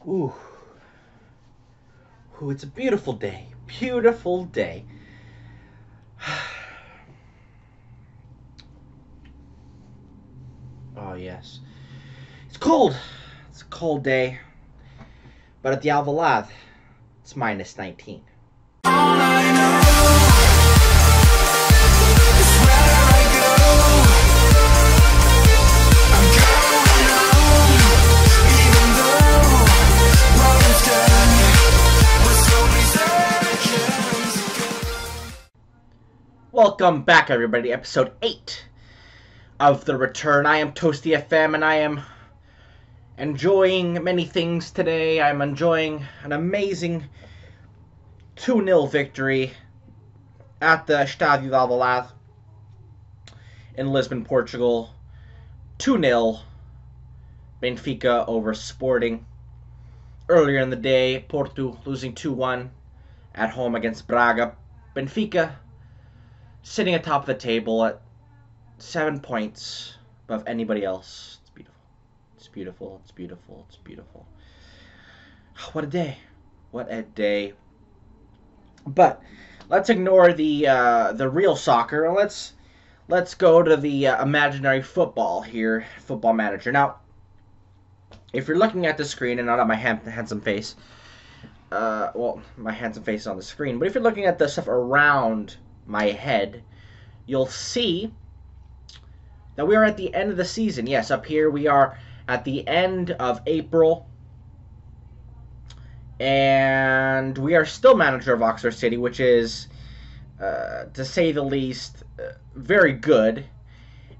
Ooh. Ooh, it's a beautiful day. Beautiful day. Oh, yes. It's cold. It's a cold day. But at the Alvalade, it's minus 19. Welcome back, everybody, to episode 8 of The Return. I am Toasty FM, and I am enjoying many things today. I'm enjoying an amazing 2-0 victory at the Estádio de Alvalade in Lisbon, Portugal. 2-0 Benfica over Sporting. Earlier in the day, Porto losing 2-1 at home against Braga. Benfica sitting atop the table at 7 points above anybody else. It's beautiful. It's beautiful. It's beautiful. It's beautiful. What a day. What a day. But let's ignore the real soccer. Let's go to the imaginary football here, Football Manager. Now, if you're looking at the screen and not at my handsome face, my handsome face is on the screen, but if you're looking at the stuff around my head, you'll see that we are at the end of the season. Yes, up here we are at the end of April, and we are still manager of Oxford City, which is, to say the least, very good.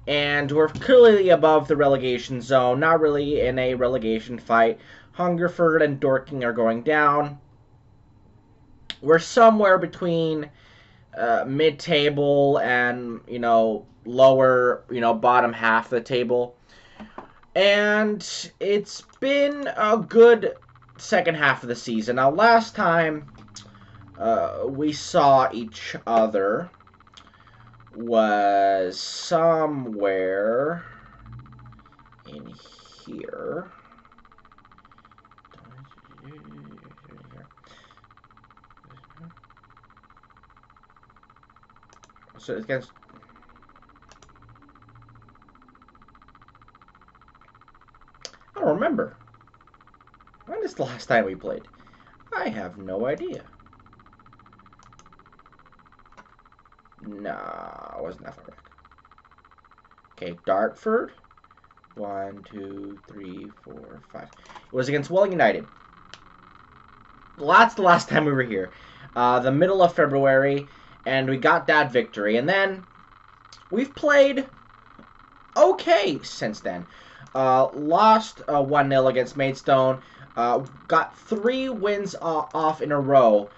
And we're clearly above the relegation zone, not really in a relegation fight. Hungerford and Dorking are going down. We're somewhere between mid-table and, lower, bottom half of the table. And it's been a good second half of the season. Now, last time we saw each other was somewhere in here. So it's against. I don't remember. When is the last time we played? I have no idea. Nah, it wasn't that far back. Okay, Dartford. 1, 2, 3, 4, 5. It was against Welling United. That's the last time we were here. The middle of February. And we got that victory. And then we've played okay since then. Lost 1-0 against Maidstone. Got 3 wins off in a row.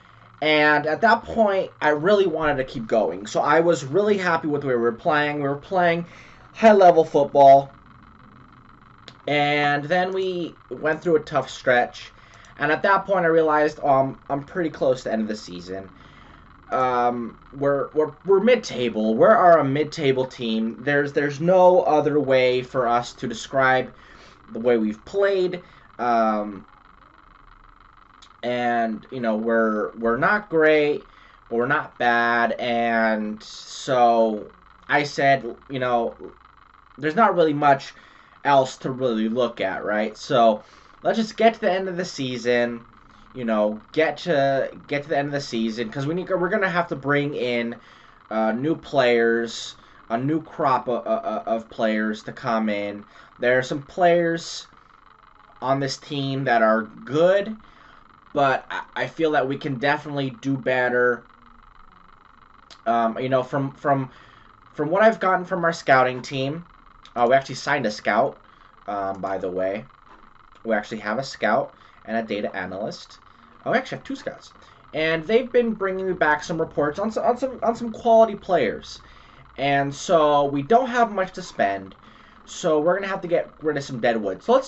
And at that point, I really wanted to keep going. So I was really happy with the way we were playing. We were playing high-level football. And then we went through a tough stretch. And at that point, I realized I'm pretty close to the end of the season. We're mid-table. We are a mid-table team. There's no other way for us to describe the way we've played. And we're not great, but we're not bad. And so I said, there's not really much else to really look at, right? So let's just get to the end of the season. Get to the end of the season, because we're gonna have to bring in new players, a new crop of players to come in. There are some players on this team that are good, but I feel that we can definitely do better. From what I've gotten from our scouting team, we actually signed a scout. By the way, we actually have a scout and a data analyst. Oh, we actually have 2 scouts, and they've been bringing me back some reports on some quality players, and so we don't have much to spend, so we're gonna have to get rid of some dead wood. So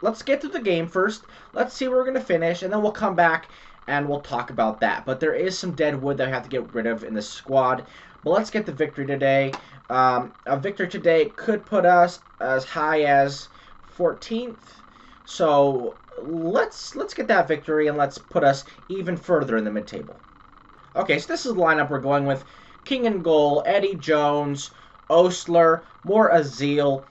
let's get through the game first. Let's see where we're gonna finish, and then we'll come back and we'll talk about that. But there is some dead wood that we have to get rid of in the squad. But let's get the victory today. A victory today could put us as high as 14th. So let's get that victory and let's put us even further in the mid-table. Okay, so this is the lineup we're going with. King in goal, Eddie Jones, Osler, Moore Azil,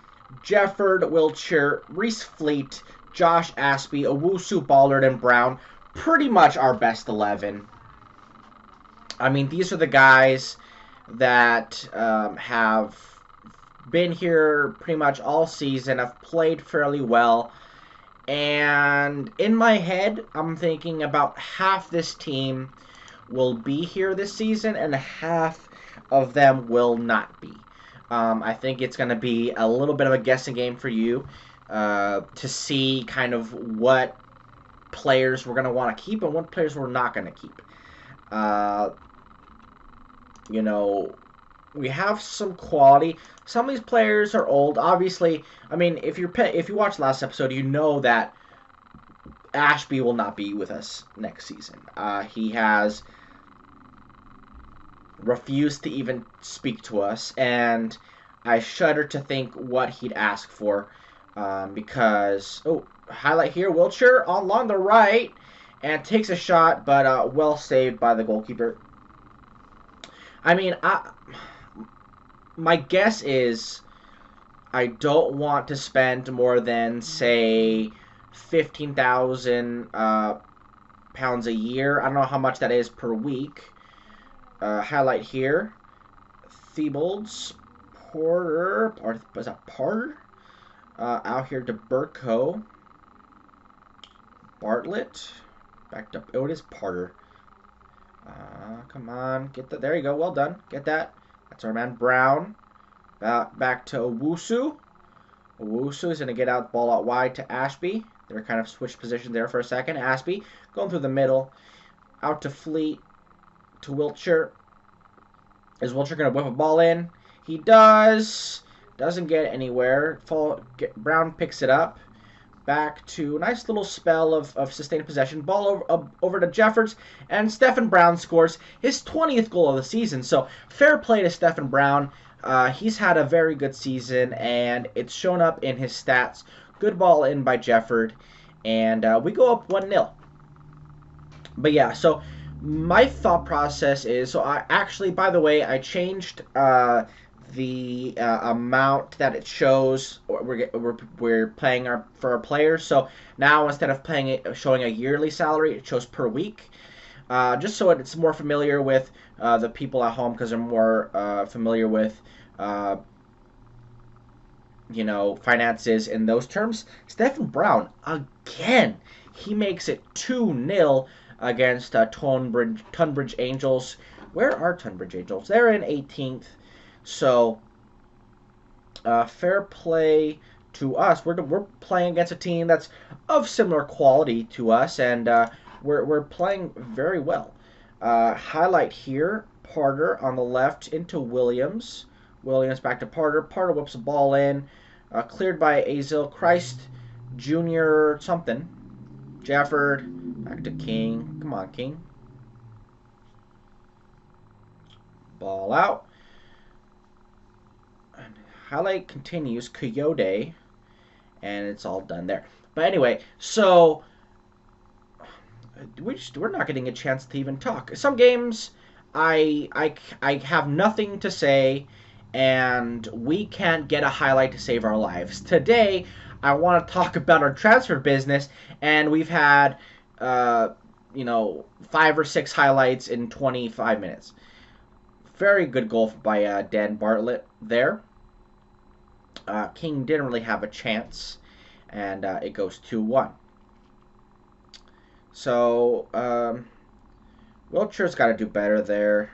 Jefford, Wiltshire, Reese Fleet, Josh Aspie, Owusu, Ballard, and Brown. Pretty much our best 11. I mean, these are the guys that have been here pretty much all season, have played fairly well. And in my head, I'm thinking about half this team will be here this season and half of them will not be. I think it's going to be a little bit of a guessing game for you to see kind of what players we're going to want to keep and what players we're not going to keep. You know, we have some quality. Some of these players are old. Obviously, I mean, if you watched last episode, you know that Ashby will not be with us next season. He has refused to even speak to us, and I shudder to think what he'd ask for, because highlight here, Wiltshire along the right and takes a shot, but well saved by the goalkeeper. I mean, my guess is I don't want to spend more than, say, 15,000 pounds a year. I don't know how much that is per week. Highlight here, Theobald's, Porter, or was that Porter? Out here to Burko, Bartlett, backed up. Oh, it is Porter. Come on, get that. There you go. Well done. Get that. That's our man Brown. Back to Owusu. Owusu is going to get out the ball out wide to Ashby. They're kind of switched position there for a second. Ashby going through the middle. Out to Fleet. To Wiltshire. Is Wiltshire going to whip a ball in? He does. Doesn't get anywhere. Brown picks it up. Back to a nice little spell of sustained possession. Ball over to Jeffords. And Stephen Brown scores his 20th goal of the season. So fair play to Stephen Brown. He's had a very good season, and it's shown up in his stats. Good ball in by Jefford. And we go up 1-0. But yeah, so my thought process is, so I actually, by the way, I changed the amount that it shows we're paying for our players. So now instead of showing a yearly salary, it shows per week. Just so it's more familiar with the people at home, because they're more familiar with finances in those terms. Stephen Brown, again, he makes it 2-0 against Tunbridge Angels. Where are Tunbridge Angels? They're in 18th. So, fair play to us. We're playing against a team that's of similar quality to us, and we're playing very well. Highlight here, Porter on the left into Williams. Williams back to Porter. Porter whips the ball in. Cleared by Azil. Christ Jr. something. Jefford. Back to King. Come on, King. Ball out. And highlight continues. Coyote. And it's all done there. But anyway, so we're not getting a chance to even talk. Some games I have nothing to say, and we can't get a highlight to save our lives. Today, I want to talk about our transfer business, and we've had 5 or 6 highlights in 25 minutes. Very good goal by Dan Bartlett there. King didn't really have a chance, and it goes 2-1. So, Wiltshire's got to do better there.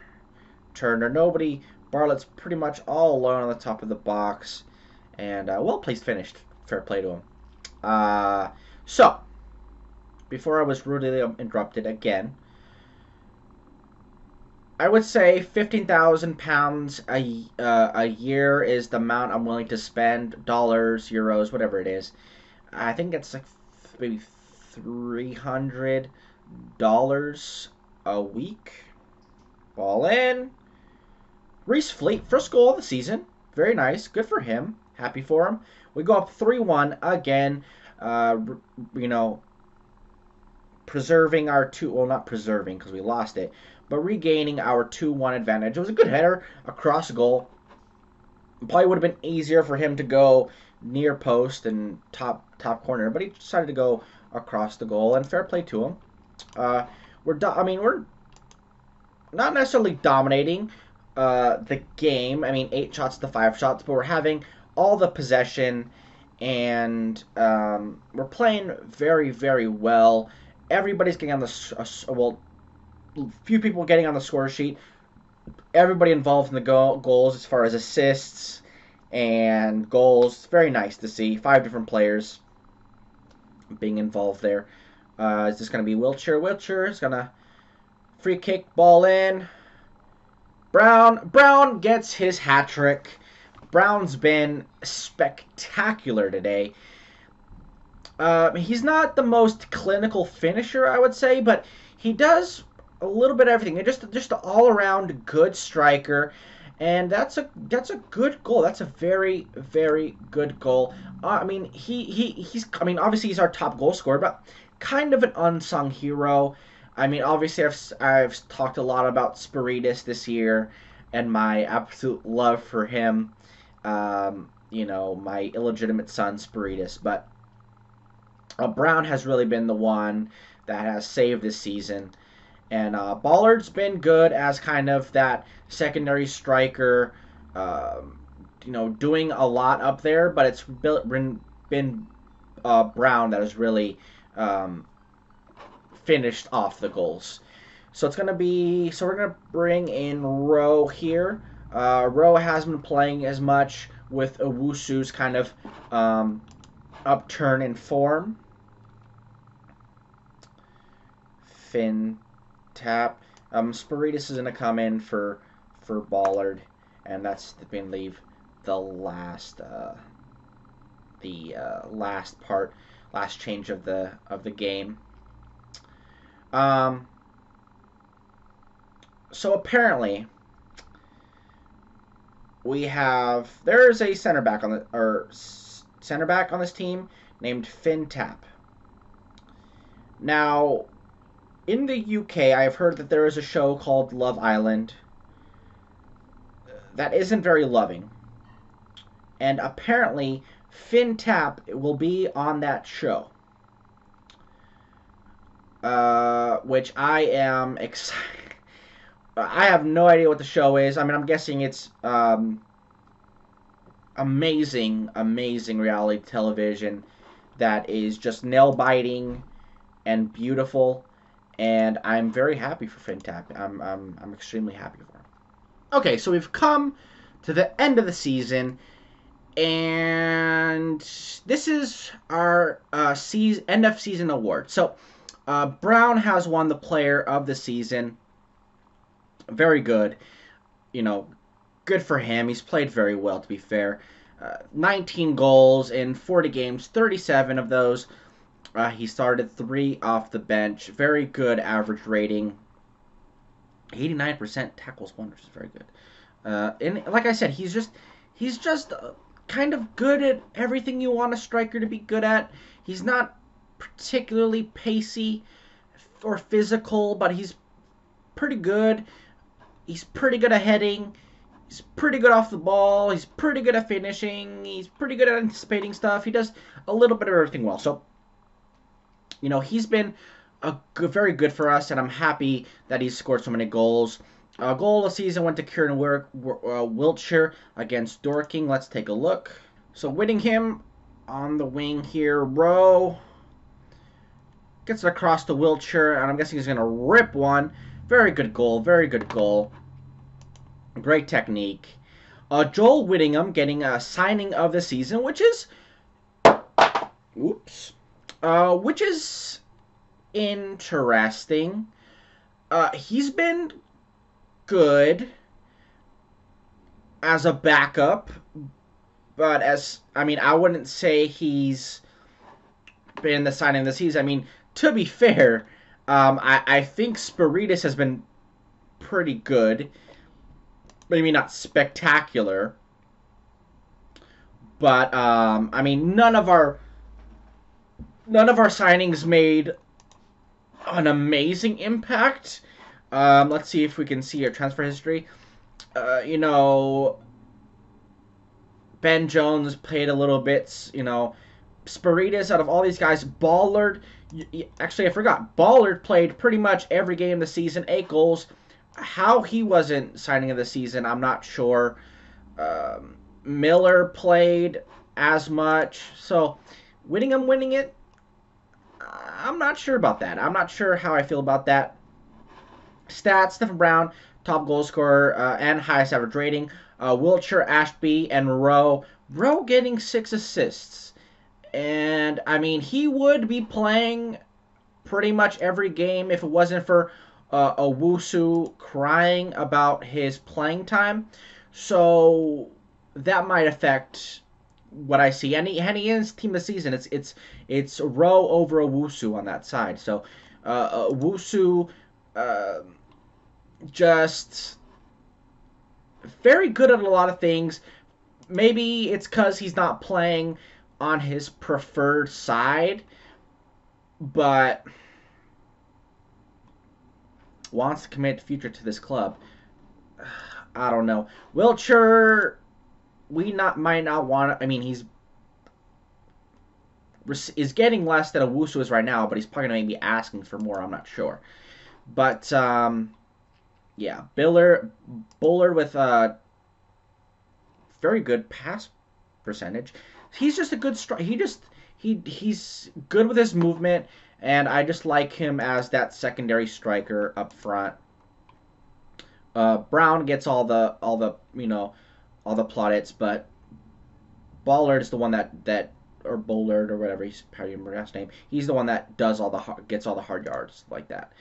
Turner, nobody. Bartlett's pretty much all alone on the top of the box. And well-placed finish. Fair play to him. So, before I was rudely interrupted again, I would say £15,000 a year is the amount I'm willing to spend. Dollars, euros, whatever it is. I think it's like maybe $300 a week. Ball in. Reese Fleet, first goal of the season. Very nice. Good for him. Happy for him. We go up 3-1 again. preserving our well, not preserving because we lost it, but regaining our 2-1 advantage. It was a good header across goal. Probably would have been easier for him to go near post and top corner, but he decided to go across the goal, and fair play to him. We're not necessarily dominating the game. I mean, 8 shots to 5 shots, but we're having all the possession, and we're playing very, very well. Everybody's getting on the few people getting on the score sheet. Everybody involved in the goals as far as assists and goals. It's very nice to see 5 different players being involved there. Is this going to be Wiltshire? Wiltshire is going to free kick, ball in. Brown gets his hat trick. Brown's been spectacular today. He's not the most clinical finisher, I would say, but he does a little bit of everything. Just an all-around good striker, and that's a good goal. That's a very, very good goal. I mean, he's obviously he's our top goal scorer, but kind of an unsung hero. I mean, obviously I've talked a lot about Spiritus this year and my absolute love for him. My illegitimate son Spiritus, but Brown has really been the one that has saved this season. And Ballard's been good as kind of that secondary striker, doing a lot up there, but it's been Brown that has really finished off the goals. So we're going to bring in Rowe here. Rowe hasn't been playing as much with Owusu's kind of upturn in form. Finn tap. Spiritus is going to come in for Ballard, and that's going to leave the last last change of the game. So apparently there's a center back on this team named Finn Tap. Now, in the UK, I've heard that there is a show called Love Island that isn't very loving. And apparently, Finn Tap will be on that show. Which I am excited. I have no idea what the show is. I mean, I'm guessing it's amazing reality television that is just nail-biting and beautiful. And I'm very happy for Finn Tap. I'm extremely happy for him. Okay, so we've come to the end of the season, and this is our end of season award. So Brown has won the Player of the Season. Very good. Good for him. He's played very well, to be fair. 19 goals in 40 games, 37 of those. He started 3 off the bench. Very good average rating. 89% tackles won, which is very good. And like I said, he's just kind of good at everything you want a striker to be good at. He's not particularly pacey or physical, but he's pretty good. He's pretty good at heading. He's pretty good off the ball. He's pretty good at finishing. He's pretty good at anticipating stuff. He does a little bit of everything well. So, he's been very good for us, and I'm happy that he's scored so many goals. Goal of the season went to Kieran Wiltshire against Dorking. Let's take a look. So Whittingham on the wing here. Rowe gets it across to Wiltshire, and I'm guessing he's going to rip one. Very good goal. Very good goal. Great technique. Joel Whittingham getting a signing of the season, which is interesting. He's been good as a backup, but I wouldn't say he's been the signing of the season. I mean, to be fair, I think Spiritus has been pretty good. Maybe not spectacular, but none of our signings made An amazing impact. Let's see if we can see your transfer history. You know, Ben Jones played a little bit. You know, Spiritus, out of all these guys, Ballard. Actually, I forgot. Ballard played pretty much every game of the season, 8 goals. How he wasn't signing of the season, I'm not sure. Miller played as much. So, winning it. I'm not sure about that. I'm not sure how I feel about that. Stats: Stephen Brown, top goal scorer and highest average rating. Wiltshire, Ashby, and Rowe. Rowe getting 6 assists. And, I mean, he would be playing pretty much every game if it wasn't for Owusu crying about his playing time. So that might affect what I see. And he is team of the season. It's Rowe over Owusu on that side. So Owusu uh, just very good at a lot of things. Maybe it's because he's not playing on his preferred side, but wants to commit future to this club. I don't know. Wiltshire, might not want. I mean, he's is getting less than Owusu is right now, but he's probably going to be asking for more. I'm not sure. But yeah, Buller with a very good pass percentage. He's just a good strike. He's good with his movement, and I just like him as that secondary striker up front. Brown gets all the all the plaudits, but Ballard is the one that or Bullard or whatever he's how you remember his name. He's the one that does gets all the hard yards like that.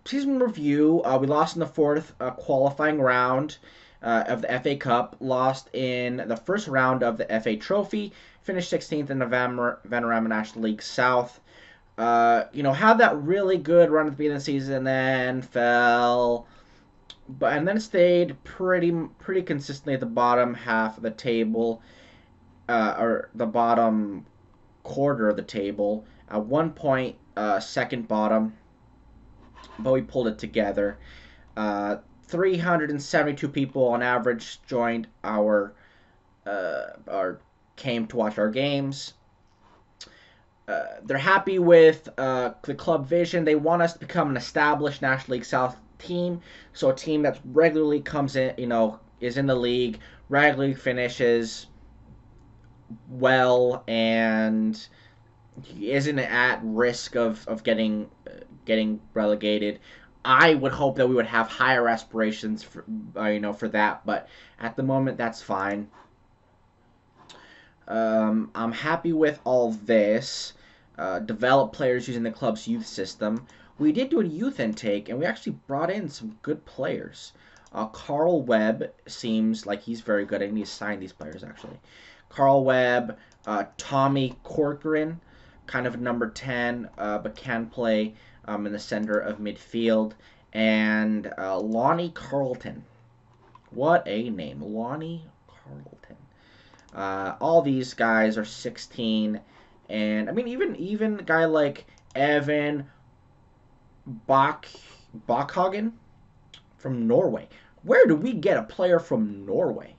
Season review. We lost in the fourth qualifying round of the FA Cup. Lost in the first round of the FA Trophy. Finished 16th in the Vanarama National League South. Had that really good run at the beginning of the season, then fell, and then stayed pretty consistently at the bottom half of the table, or the bottom quarter of the table. At one point, second bottom, but we pulled it together. 372 people on average joined our came to watch our games. They're happy with the club vision. They want us to become an established National League South team, so a team that regularly comes in, is in the league, regularly finishes well, and isn't at risk of getting relegated. I would hope that we would have higher aspirations for for that, but at the moment that's fine. I'm happy with all this. Develop players using the club's youth system. We did do a youth intake, and we actually brought in some good players. Carl Webb seems like he's very good. I need to sign these players, actually. Carl Webb, Tommy Corcoran, kind of number 10, but can play in the center of midfield. And Lonnie Carlton. What a name. Lonnie Carlton. All these guys are 16, and I mean even a guy like Evan Bachhagen from Norway. Where do we get a player from Norway?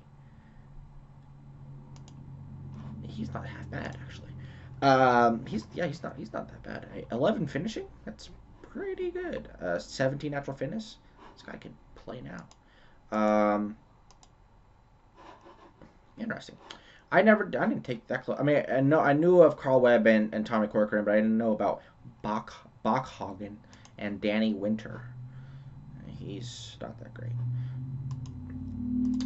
He's not half bad actually. He's not that bad. 11 finishing. That's pretty good. 17 natural fitness. This guy can play now. Interesting. I didn't take that close. I mean, I knew of Carl Webb and Tommy Corcoran, but I didn't know about Bachhagen and Danny Winter. He's not that great.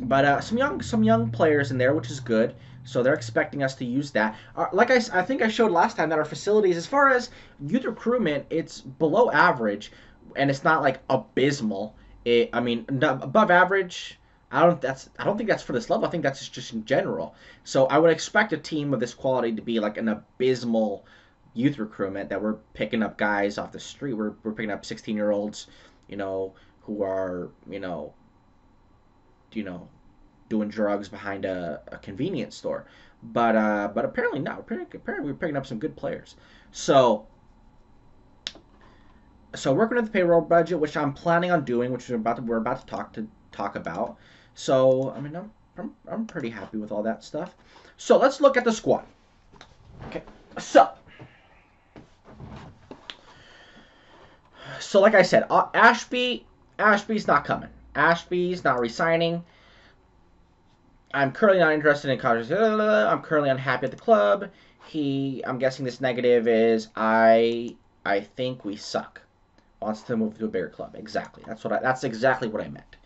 But some young players in there, which is good. So they're expecting us to use that. Like I think I showed last time that our facilities, as far as youth recruitment, it's below average, and it's not like abysmal. Above average. I don't think that's for this level. I think that's just in general. So I would expect a team of this quality to be like an abysmal youth recruitment, that we're picking up guys off the street. We're picking up 16-year-olds, who are, doing drugs behind a convenience store. But apparently not. Apparently we're picking up some good players. So So working with the payroll budget, which I'm planning on doing, which we're about to talk about. So I mean, I'm pretty happy with all that stuff. So let's look at the squad. Okay. So like I said, Ashby's not coming. Ashby's not resigning. I'm currently not interested in college. I'm currently unhappy at the club. I'm guessing this negative is I think we suck. Wants to move to a bigger club. Exactly. That's exactly what I meant.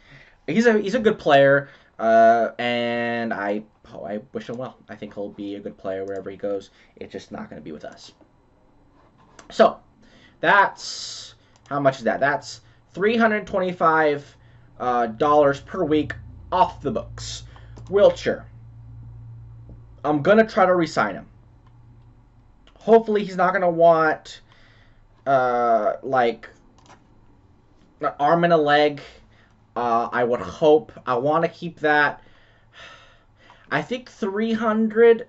He's a good player, and I wish him well. I think he'll be a good player wherever he goes. It's just not going to be with us. So that's how much is that? That's $325 per week off the books. Wiltshire. I'm gonna try to re-sign him. Hopefully, he's not gonna want like an arm and a leg. I would hope. I want to keep that. I think $300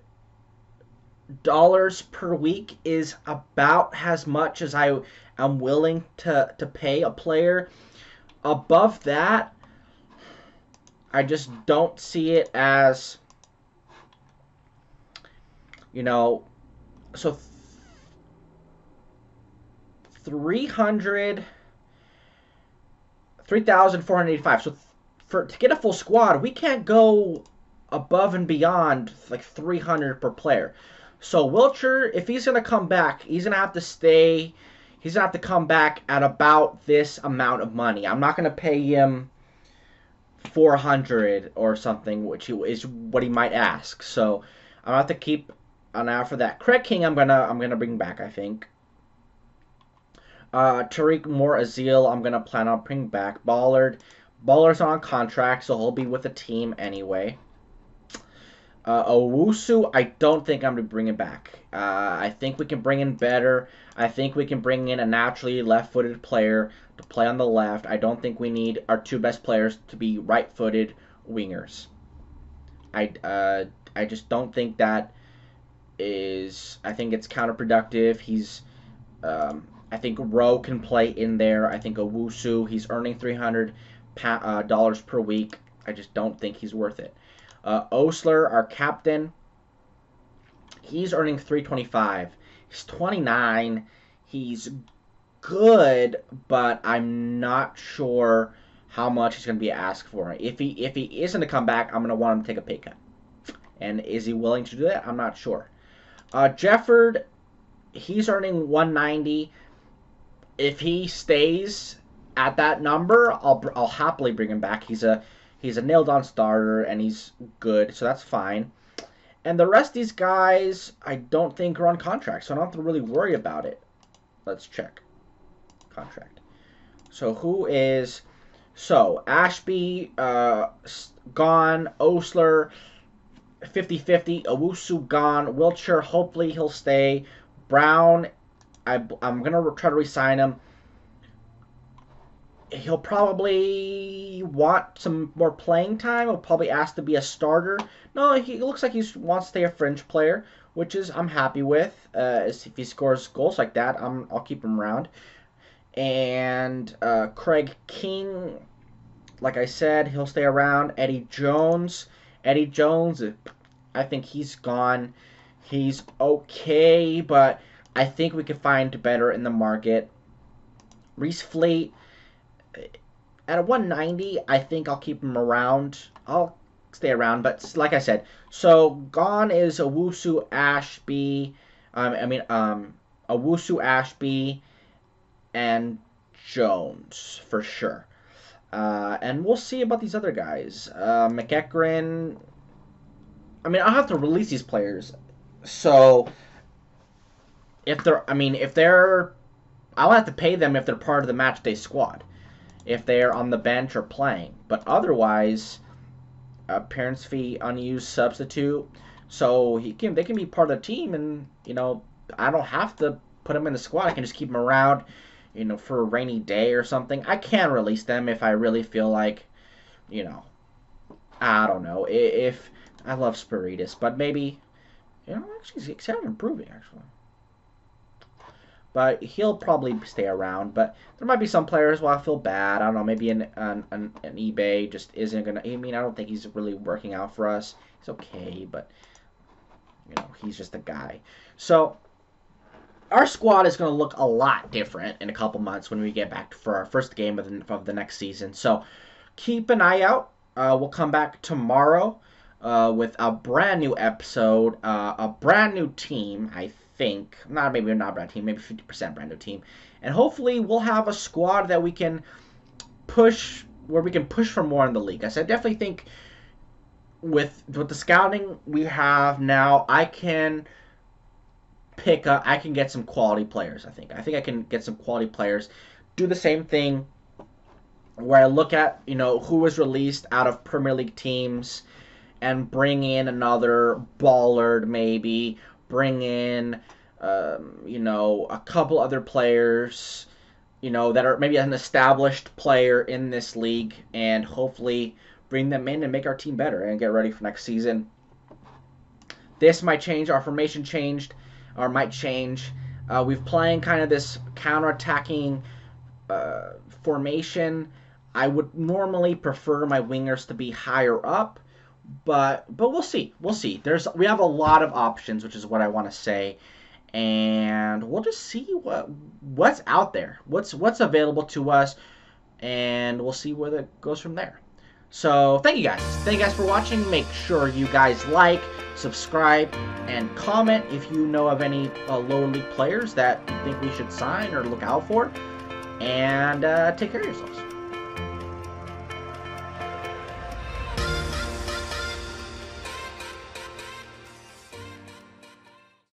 per week is about as much as I am willing to pay a player. Above that, I just don't see it as, so 3,485. So to get a full squad, we can't go above and beyond like 300 per player. So Wiltshire, if he's gonna come back, he's gonna have to stay. He's gonna have to come back at about this amount of money. I'm not gonna pay him 400 or something, which is what he might ask. So I'm gonna have to keep an eye out for that. Craig King, I'm gonna bring back, I think. Tariq Moore Azil, I'm gonna plan on bringing back. Ballard's on contract, so he'll be with the team anyway. Owusu, I don't think I'm going to bring him back. I think we can bring in better. I think we can bring in a naturally left-footed player to play on the left. I don't think we need our two best players to be right-footed wingers. I just don't think that is. I think it's counterproductive. I think Rowe can play in there. I think Owusu, he's earning $300 per week. I just don't think he's worth it. Osler, our captain, he's earning $325. He's 29. He's good, but I'm not sure how much he's going to be asked for. If he isn't to come back, I'm going to want him to take a pay cut. And is he willing to do that? I'm not sure. Jefford, he's earning $190. If he stays at that number, I'll happily bring him back. He's a nailed-on starter, and he's good, so that's fine. And the rest of these guys, I don't think are on contract, so I don't have to really worry about it. Let's check. Contract. So who is... So, Ashby, gone. Osler, 50-50. Owusu, gone. Wiltshire, hopefully he'll stay. Brown, I'm going to try to re-sign him. He'll probably want some more playing time. He'll probably ask to be a starter. No, he looks like he wants to stay a fringe player, which is I'm happy with. If he scores goals like that, I'll keep him around. And Craig King, like I said, he'll stay around. Eddie Jones, I think he's gone. He's okay, but I think we could find better in the market. Reese Fleet, at a 190, I think I'll keep him around. I'll stay around, but like I said, so gone is Owusu, Ashby. Owusu, Ashby, and Jones for sure. And we'll see about these other guys. McEachran. I'll have to release these players. So I'll have to pay them if they're part of the match day squad. If they're on the bench or playing. But otherwise, appearance fee, unused substitute. So they can be part of the team, and I don't have to put them in the squad. I can just keep them around, for a rainy day or something. I can release them if I really feel like, I don't know. If I love Spiritus, but maybe, actually, he's kind of improving, actually. but he'll probably stay around. But there might be some players where I feel bad. I don't know, maybe an eBay just isn't going to... I mean, I don't think he's really working out for us. He's okay, but, you know, he's just a guy. So our squad is going to look a lot different in a couple months when we get back for our first game of the next season. So keep an eye out. We'll come back tomorrow with a brand new episode, a brand new team, I think. Maybe not a brand team, maybe 50% brand new team. And hopefully we'll have a squad that we can push, where we can push for more in the league. I definitely think with the scouting we have now, I can get some quality players. I think I can get some quality players. Do the same thing where I look at, you know, who was released out of Premier League teams and bring in another Ballard, maybe bring in you know, a couple other players, you know, that are maybe an established player in this league, and hopefully bring them in and make our team better and get ready for next season. This might change. Our formation changed, or might change. We've playing kind of this counter-attacking formation. I would normally prefer my wingers to be higher up, but we'll see. We'll see. We have a lot of options, which is what I want to say, and we'll just see what's out there, what's available to us, and we'll see where that goes from there. So thank you guys for watching. Make sure you guys like, subscribe, and comment if you know of any lower league players that you think we should sign or look out for. And take care of yourselves.